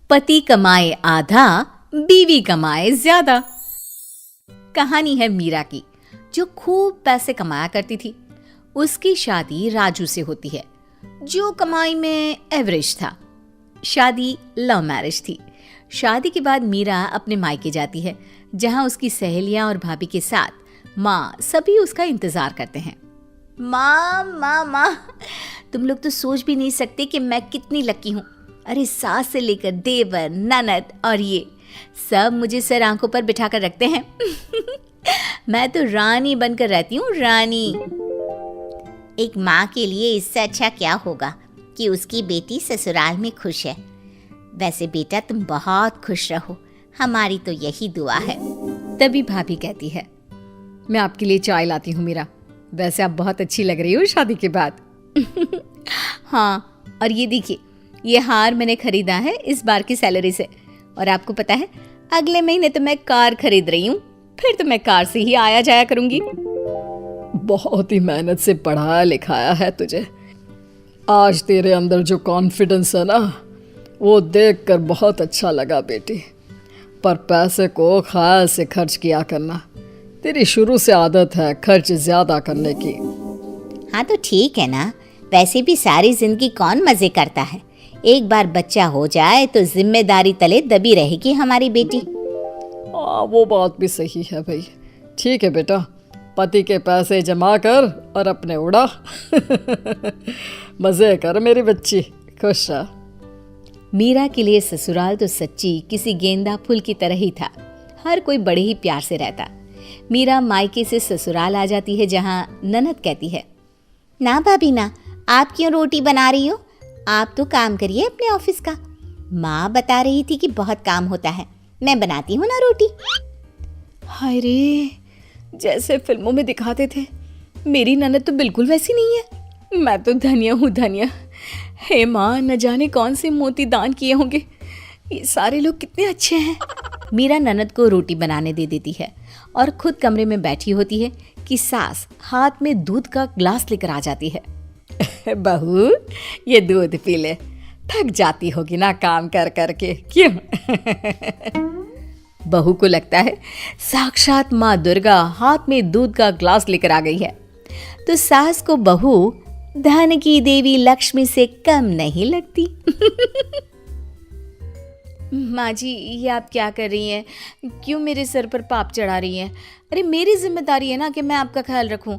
पति कमाए आधा, बीवी कमाए ज्यादा। कहानी है मीरा की, जो खूब पैसे कमाया करती थी। उसकी शादी राजू से होती है, जो कमाई में एवरेज था। शादी लव मैरिज थी। शादी के बाद मीरा अपने मायके जाती है, जहां उसकी सहेलियां और भाभी के साथ माँ सभी उसका इंतजार करते हैं। माँ माँ माँ, तुम लोग तो सोच भी नहीं सकते कि मैं कितनी लकी हूँ। अरे सास से लेकर देवर, ननद और ये सब मुझे सर आंखों पर बिठा कर रखते हैं। मैं तो रानी बनकर रहती हूँ, रानी। एक माँ के लिए इससे अच्छा क्या होगा कि उसकी बेटी ससुराल में खुश है। वैसे बेटा तुम बहुत खुश रहो, हमारी तो यही दुआ है। तभी भाभी कहती है, मैं आपके लिए चाय लाती हूँ मीरा। वैसे आप बहुत अच्छी लग रही हो शादी के बाद। हाँ, और ये देखिए, ये हार मैंने खरीदा है इस बार की सैलरी से। और आपको पता है, अगले महीने तो मैं कार खरीद रही हूँ। फिर तो मैं कार से ही आया जाया करूंगी। बहुत ही मेहनत से पढ़ाया लिखाया है तुझे। आज तेरे अंदर जो कॉन्फिडेंस है ना, वो देखकर बहुत अच्छा लगा बेटी। पर पैसे को ख्याल से खर्च किया करना। तेरी शुरू से आदत है खर्च ज्यादा करने की। हाँ तो ठीक है ना, वैसे भी सारी जिंदगी कौन मजे करता है। एक बार बच्चा हो जाए तो जिम्मेदारी तले दबी रहेगी हमारी बेटी। वो बात भी सही है भाई। ठीक है बेटा, पति के पैसे जमा कर और अपने उड़ा। मजे कर मेरी बच्ची, खुश रह। मीरा के लिए ससुराल तो सच्ची किसी गेंदा फूल की तरह ही था। हर कोई बड़े ही प्यार से रहता। मीरा मायके से ससुराल आ जाती है, जहाँ ननद कहती है, ना भाभी ना, आप क्यों रोटी बना रही हो? आप तो काम करिए अपने ऑफिस का। माँ बता रही थी कि बहुत काम होता है, मैं बनाती हूँ ना रोटी। हाय रे, जैसे फिल्मों में दिखाते थे, मेरी ननद तो बिल्कुल वैसी नहीं है। मैं तो धन्य हूँ, धन्य। हे माँ, न जाने कौन से मोती दान किए होंगे। ये सारे लोग कितने अच्छे हैं। मीरा ननद को रोटी बनाने दे देती है और खुद कमरे में बैठी होती है कि सास हाथ में दूध का ग्लास लेकर आ जाती है। बहू, ये दूध पी ले, थक जाती होगी ना काम कर करके, क्यों? बहू को लगता है साक्षात माँ दुर्गा हाथ में दूध का ग्लास लेकर आ गई है। तो सास को बहू धन की देवी लक्ष्मी से कम नहीं लगती। माँ जी, ये आप क्या कर रही हैं? क्यों मेरे सर पर पाप चढ़ा रही हैं? अरे मेरी जिम्मेदारी है ना कि मैं आपका ख्याल रखूं,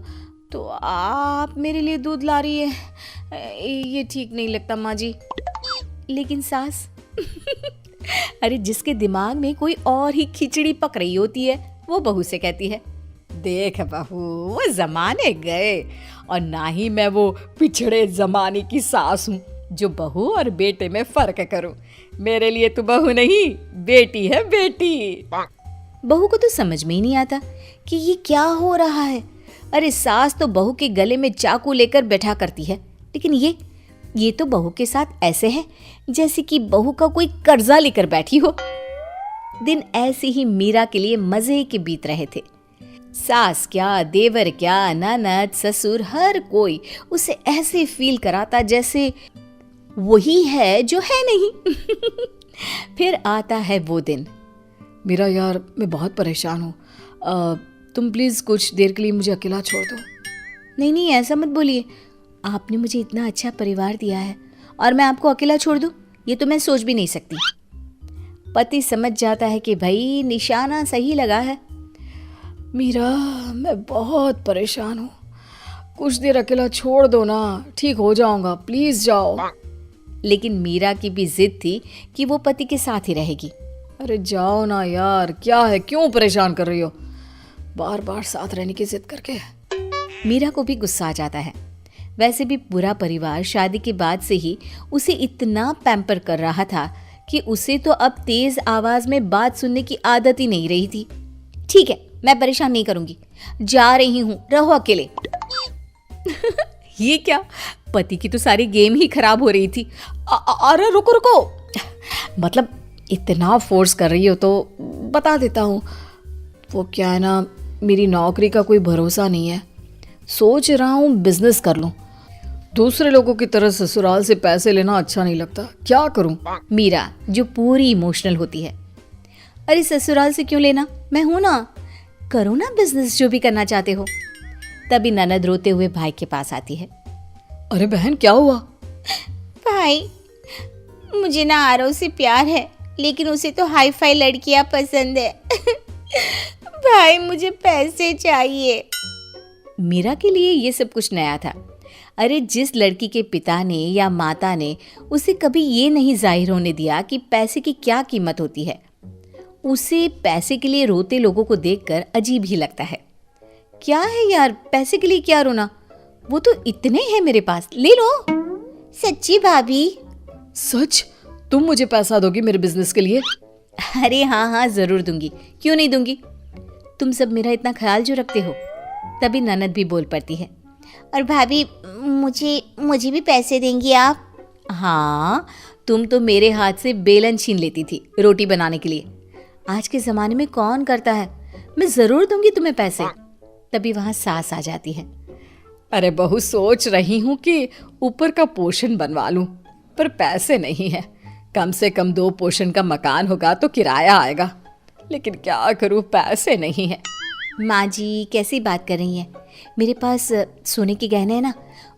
तो आप मेरे लिए दूध ला रही है। ये ठीक नहीं लगता माँ जी। लेकिन सास, अरे जिसके दिमाग में कोई और ही खिचड़ी पक रही होती है, वो बहू से कहती है, देख बहू, वो जमाने गए और ना ही मैं वो पिछड़े जमाने की सास हूँ जो बहू और बेटे में फर्क करूं। मेरे लिए तो बहू नहीं, बेटी है, बेटी। बहू को तो समझ में ही नहीं आता कि ये क्या हो रहा है। अरे सास तो बहू के गले में चाकू लेकर बैठा करती है, लेकिन ये तो बहू के साथ ऐसे है जैसे कि बहू का कोई कर्जा लेकर बैठी हो। दिन ऐसे ही मीरा के लिए मजे के बीत रहे थे। सास क्या, देवर क्या, ननद, ससुर, हर कोई उसे ऐसे फील कराता जैसे वही है जो है नहीं। फिर आता है वो दिन। मेरा यार, मैं बहुत परेशान हूँ। तुम प्लीज़ कुछ देर के लिए मुझे अकेला छोड़ दो। नहीं नहीं, ऐसा मत बोलिए। आपने मुझे इतना अच्छा परिवार दिया है और मैं आपको अकेला छोड़ दूँ, ये तो मैं सोच भी नहीं सकती। पति समझ जाता है कि भाई निशाना सही लगा है। मीरा, मैं बहुत परेशान हूँ, कुछ देर अकेला छोड़ दो ना, ठीक हो जाऊंगा, प्लीज़ जाओ। लेकिन मीरा की भी जिद थी कि वो पति के साथ ही रहेगी। अरे जाओ ना यार, क्या है, क्यों परेशान कर रही हो बार बार साथ रहने की जिद करके। मीरा को भी गुस्सा आ जाता है। वैसे भी पूरा परिवार शादी के बाद से ही उसे इतना पैम्पर कर रहा था कि उसे तो अब तेज आवाज में बात सुनने की आदत ही नहीं रही थी। ठीक है, मैं परेशान नहीं करूंगी, जा रही हूं, रहो अकेले। ये क्या, पति की तो सारी गेम ही खराब हो रही थी। अरे रुको रुको, मतलब इतना फोर्स कर रही हो तो बता देता हूँ। वो क्या है ना, मेरी नौकरी का कोई भरोसा नहीं है, सोच रहा हूँ बिजनेस कर लूँ। दूसरे लोगों की तरह ससुराल से पैसे लेना अच्छा नहीं लगता, क्या करूं? मीरा जो पूरी इमोशनल होती है, अरे ससुराल से क्यों लेना, मैं हूं ना, करो ना बिजनेस जो भी करना चाहते हो। तभी ननद रोते हुए भाई के पास आती है। अरे बहन क्या हुआ? भाई, मुझे ना आरव से प्यार है, लेकिन उसे तो हाई फाई लड़कियां पसंद है। भाई मुझे पैसे चाहिए। मीरा के लिए ये सब कुछ नया था। अरे जिस लड़की के पिता ने या माता ने उसे कभी ये नहीं जाहिर होने दिया कि पैसे की क्या कीमत होती है, उसे पैसे के लिए रोते लोगों को देखकर अजीब ही लगता है। क्या है यार, पैसे के लिए क्या रोना, वो तो इतने हैं मेरे पास, ले लो। सच्ची भाभी? सच? तुम मुझे पैसा दोगी मेरे बिजनेस के लिए? अरे हाँ हाँ जरूर दूंगी, क्यों नहीं दूंगी, तुम सब मेरा इतना ख्याल जो रखते हो। तभी ननद भी बोल पड़ती है। और भाभी, मुझे भी पैसे देंगी आप? हाँ, तुम तो मेरे हाथ से बेलन छीन लेती थी रोटी बनाने के लिए, आज के ज़माने में कौन करता है, मैं ज़रूर दूंगी तुम्हें पैसे। तभी वहाँ सास आ जाती है। अरे बहू, सोच रही हूँ कि ऊपर का पोर्शन बनवा लूँ, पर पैसे नहीं है। कम से कम 2 पोर्शन का मकान होगा तो किराया आएगा, लेकिन क्या करूँ, पैसे नहीं है। माँ जी कैसी बात कर रही हैं, मेरे पास सोने के गहने हैं ना,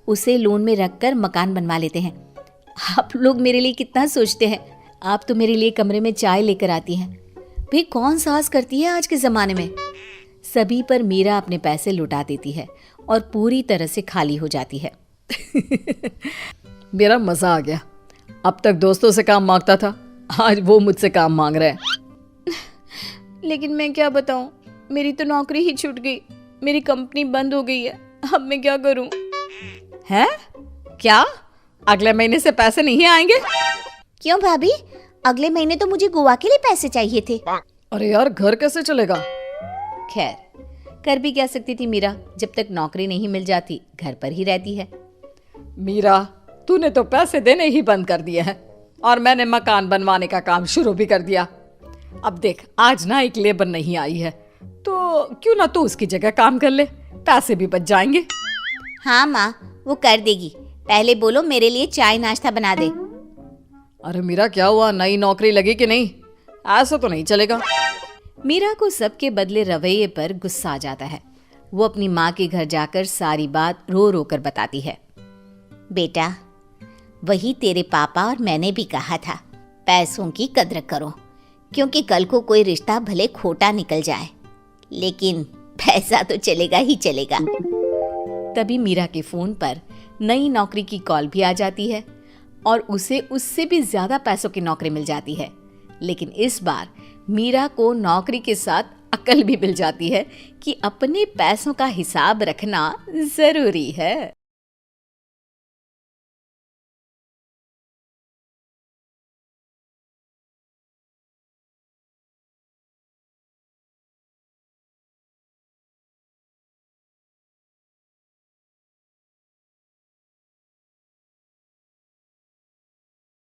उसे लोन में रखकर मकान बनवा लेते हैं। आप लोग मेरे लिए कितना सोचते हैं, आप तो मेरे लिए कमरे में चाय लेकर आती हैं। भाई कौन साहस करती है आज के ज़माने में। सभी पर मीरा अपने पैसे लुटा देती है और पूरी तरह से खाली हो जाती है। मेरा मज़ा आ गया। अब तक दोस्तों से काम मांगता था, आज वो मुझसे काम मांग रहे हैं। लेकिन मैं क्या बताऊं, मेरी तो नौकरी ही छूट गई, मेरी कंपनी बंद हो गई है, अब मैं क्या करूं। हैं? क्या? अगले महीने से पैसे नहीं आएंगे? क्यों भाभी, अगले महीने तो मुझे गोवा के लिए पैसे चाहिए थे। अरे यार, घर कैसे चलेगा? खैर, कर भी क्या सकती थी मीरा, जब तक नौकरी नहीं मिल जाती घर पर ही रहती है। मीरा, तूने तो पैसे देने ही बंद कर दिए हैं और मैंने मकान बनवाने का काम शुरू भी कर दिया। अब देख, आज ना एक लेबर नहीं आई है, तो क्यों ना तू उसकी जगह काम कर ले, पैसे भी बच जाएंगे। हाँ माँ, वो कर देगी, पहले बोलो मेरे लिए चाय नाश्ता बना दे। अरे मीरा क्या हुआ, नई नौकरी लगी कि नहीं? ऐसा तो नहीं चलेगा। मीरा को सबके बदले रवैये पर गुस्सा आ जाता है। वो अपनी माँ के घर जाकर सारी बात रो रो कर बताती है। बेटा, वही तेरे पापा और मैंने भी कहा था, पैसों की कद्र करो, क्योंकि कल को कोई रिश्ता भले खोटा निकल जाए, लेकिन पैसा तो चलेगा ही चलेगा। तभी मीरा के फोन पर नई नौकरी की कॉल भी आ जाती है और उसे उससे भी ज्यादा पैसों की नौकरी मिल जाती है। लेकिन इस बार मीरा को नौकरी के साथ अकल भी मिल जाती है कि अपने पैसों का हिसाब रखना जरूरी है।